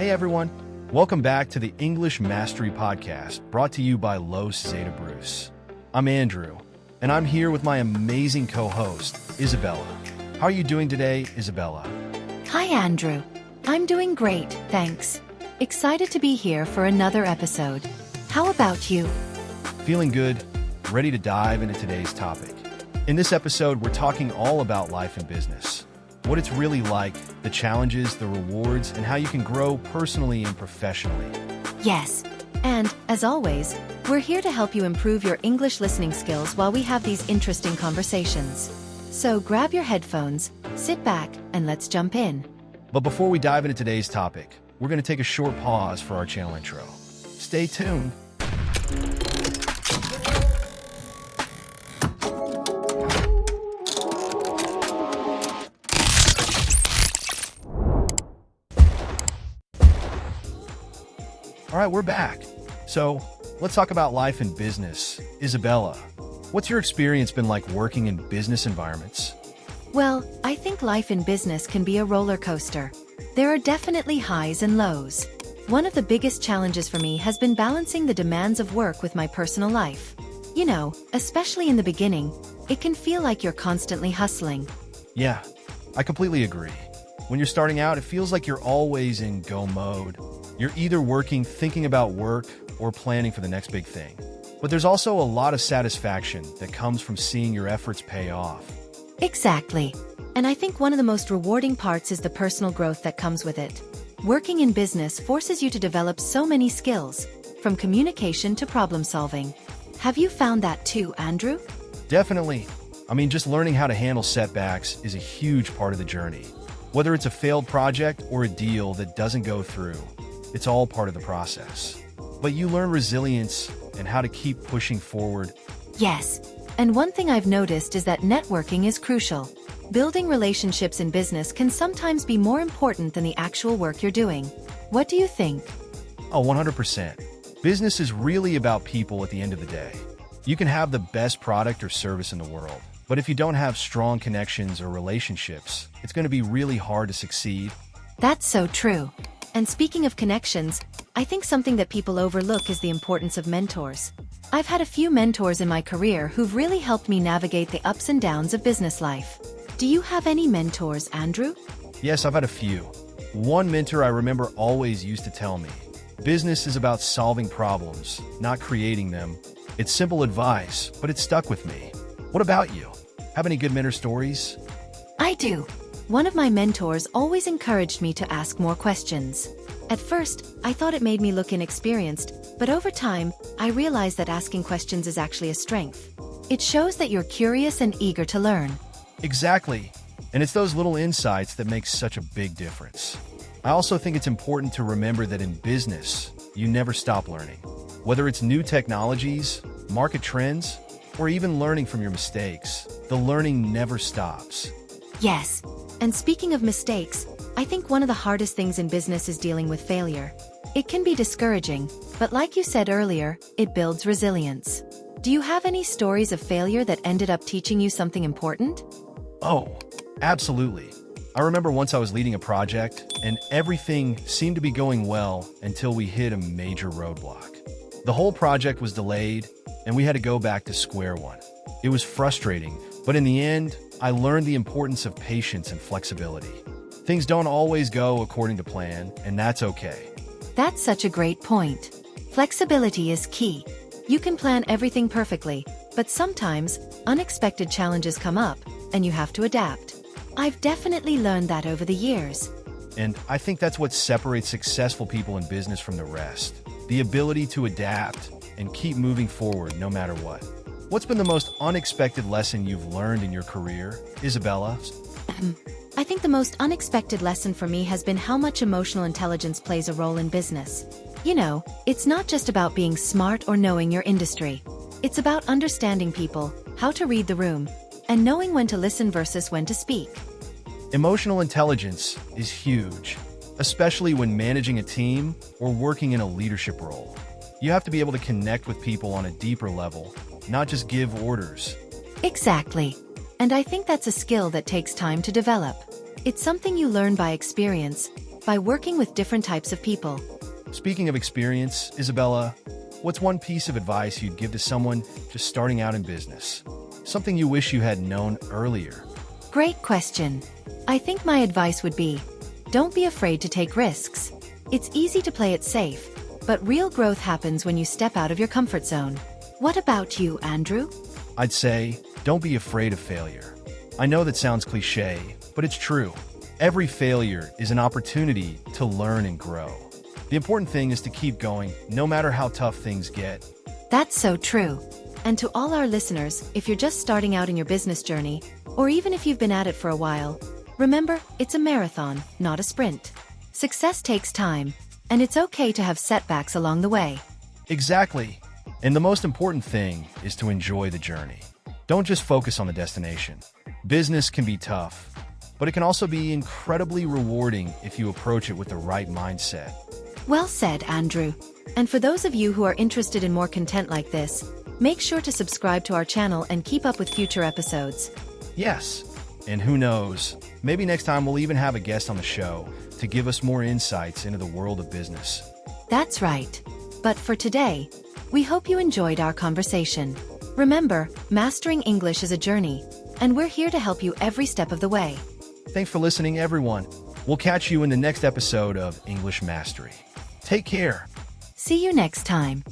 Hey everyone, welcome back to the English Mastery Podcast, brought to you by Zeta. I'm Andrew, and I'm here with my amazing co-host, Isabella. How are you doing today, Isabella? Hi Andrew, I'm doing great, thanks. Excited to be here for another episode. How about you? Feeling good, ready to dive into today's topic. In this episode, we're talking all about life and business. What it's really like, the challenges, the rewards, and how you can grow personally and professionally. Yes, and, as always, we're here to help you improve your English listening skills while we have these interesting conversations. So grab your headphones, sit back, and let's jump in. But before we dive into today's topic, we're going to take a short pause for our channel intro. Stay tuned. All right, we're back. So let's talk about life and business. Isabella, what's your experience been like working in business environments? Well, I think life in business can be a roller coaster. There are definitely highs and lows. One of the biggest challenges for me has been balancing the demands of work with my personal life. You know, especially in the beginning, it can feel like you're constantly hustling. Yeah, I completely agree. When you're starting out, it feels like you're always in go mode. You're either working, thinking about work, or planning for the next big thing. But there's also a lot of satisfaction that comes from seeing your efforts pay off. Exactly. And I think one of the most rewarding parts is the personal growth that comes with it. Working in business forces you to develop so many skills, from communication to problem solving. Have you found that too, Andrew? Definitely. Just learning how to handle setbacks is a huge part of the journey. Whether it's a failed project or a deal that doesn't go through, it's all part of the process. But you learn resilience and how to keep pushing forward. Yes. And one thing I've noticed is that networking is crucial. Building relationships in business can sometimes be more important than the actual work you're doing. What do you think? Oh, 100%. Business is really about people at the end of the day. You can have the best product or service in the world, but if you don't have strong connections or relationships, it's going to be really hard to succeed. That's so true. And speaking of connections, I think something that people overlook is the importance of mentors. I've had a few mentors in my career who've really helped me navigate the ups and downs of business life. Do you have any mentors, Andrew? Yes, I've had a few. One mentor I remember always used to tell me, business is about solving problems, not creating them. It's simple advice, but it stuck with me. What about you? Have any good mentor stories? I do. One of my mentors always encouraged me to ask more questions. At first, I thought it made me look inexperienced, but over time, I realized that asking questions is actually a strength. It shows that you're curious and eager to learn. Exactly. And it's those little insights that make such a big difference. I also think it's important to remember that in business, you never stop learning. Whether it's new technologies, market trends, or even learning from your mistakes, the learning never stops. Yes. And speaking of mistakes, I think one of the hardest things in business is dealing with failure. It can be discouraging, but like you said earlier, it builds resilience. Do you have any stories of failure that ended up teaching you something important? Oh, absolutely. I remember once I was leading a project, and everything seemed to be going well until we hit a major roadblock. The whole project was delayed, and we had to go back to square one. It was frustrating, but in the end, I learned the importance of patience and flexibility. Things don't always go according to plan, and that's okay. That's such a great point. Flexibility is key. You can plan everything perfectly, but sometimes unexpected challenges come up, and you have to adapt. I've definitely learned that over the years. And I think that's what separates successful people in business from the rest. The ability to adapt and keep moving forward no matter what. What's been the most unexpected lesson you've learned in your career, Isabella? I think the most unexpected lesson for me has been how much emotional intelligence plays a role in business. You know, it's not just about being smart or knowing your industry. It's about understanding people, how to read the room, and knowing when to listen versus when to speak. Emotional intelligence is huge, especially when managing a team or working in a leadership role. You have to be able to connect with people on a deeper level, not just give orders. Exactly. And I think that's a skill that takes time to develop. It's something you learn by experience, by working with different types of people. Speaking of experience, Isabella, what's one piece of advice you'd give to someone just starting out in business? Something you wish you had known earlier? Great question. I think my advice would be, don't be afraid to take risks. It's easy to play it safe, but real growth happens when you step out of your comfort zone. What about you, Andrew? I'd say, don't be afraid of failure. I know that sounds cliche, but it's true. Every failure is an opportunity to learn and grow. The important thing is to keep going, no matter how tough things get. That's so true. And to all our listeners, if you're just starting out in your business journey, or even if you've been at it for a while, remember, it's a marathon, not a sprint. Success takes time, and it's okay to have setbacks along the way. Exactly. And the most important thing is to enjoy the journey. Don't just focus on the destination. Business can be tough, but it can also be incredibly rewarding if you approach it with the right mindset. Well said, Andrew. And for those of you who are interested in more content like this, make sure to subscribe to our channel and keep up with future episodes. Yes, and who knows, maybe next time we'll even have a guest on the show to give us more insights into the world of business. That's right. But for today, we hope you enjoyed our conversation. Remember, mastering English is a journey, and we're here to help you every step of the way. Thanks for listening, everyone. We'll catch you in the next episode of English Mastery. Take care. See you next time.